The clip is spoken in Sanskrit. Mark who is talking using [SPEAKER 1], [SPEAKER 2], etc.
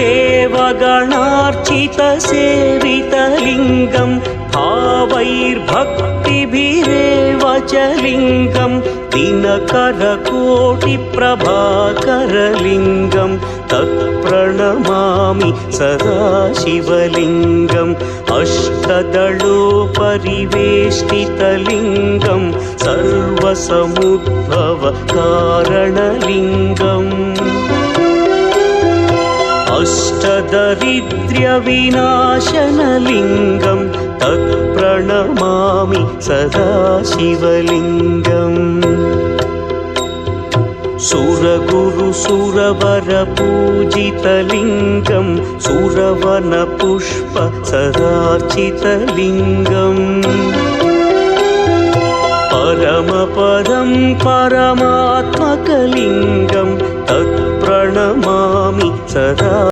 [SPEAKER 1] देवगणार्चितसेवितलिङ्गं भावैर्भक्तिभिरेव च लिङ्गं दिनकरकोटिप्रभाकरलिङ्गं तत्प्रणमामि सदा शिवलिङ्गम् अष्टदलोपरिवेष्टितलिङ्गं सर्वसमुद्भवकारणलिङ्गम् अष्टदरिद्र्यविनाशनलिङ्गं तत्प्रणमामि सदा शिवलिङ्गम् सुरगुरुसुरवरपूजितलिङ्गं सुरवनपुष्पसदार्चितलिङ्गम् परमपदं परमात्मकलिङ्गं तत्प्रणमामि सदा